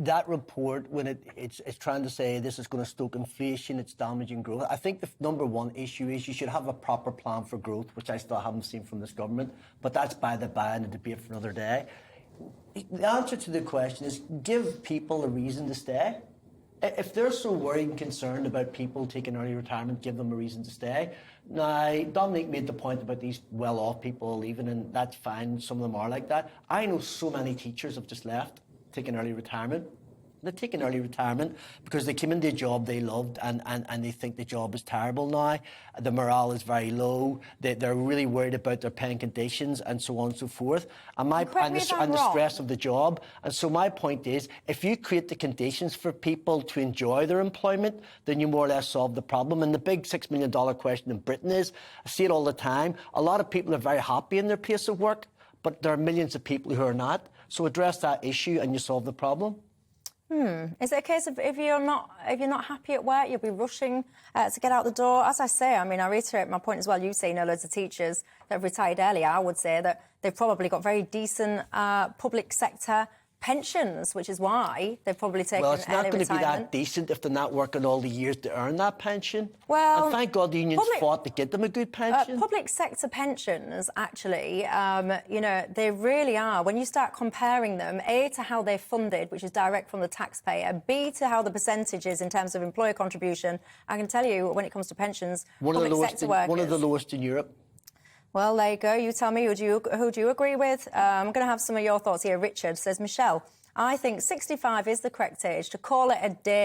that report, when it's trying to say this is going to stoke inflation, it's damaging growth, I think the number one issue is you should have a proper plan for growth, which I still haven't seen from this government. But that's by the by, and a debate for another day. The answer to the question is give people a reason to stay. If they're so worried and concerned about people taking early retirement, give them a reason to stay. Now, Dominic made the point about these well-off people leaving, and that's fine. Some of them are like that. I know so many teachers have just left, taking early retirement. They're taking early retirement because they came into a job they loved and they think the job is terrible now. The morale is very low. They're really worried about their paying conditions and so on and so forth. And the stress of the job. And so my point is, if you create the conditions for people to enjoy their employment, then you more or less solve the problem. And the big $6 million question in Britain is, I see it all the time, a lot of people are very happy in their place of work, but there are millions of people who are not. So address that issue and you solve the problem. Is it a case of if you're not happy at work, you'll be rushing to get out the door? As I say, I mean, I reiterate my point as well. You say, you know, loads of teachers that have retired early. I would say that they've probably got very decent public sector pensions, which is why they've probably taken early retirement. Well, it's not going to be that decent if they're not working all the years to earn that pension. Well, and thank God the unions fought to get them a good pension. Public sector pensions, actually, you know, they really are. When you start comparing them, A, to how they're funded, which is direct from the taxpayer, B, to how the percentage is in terms of employer contribution, I can tell you, when it comes to pensions, one of the lowest in Europe. Well, there you go. You tell me, who do you agree with? I'm going to have some of your thoughts here. Richard says, Michelle, I think 65 is the correct age to call it a day.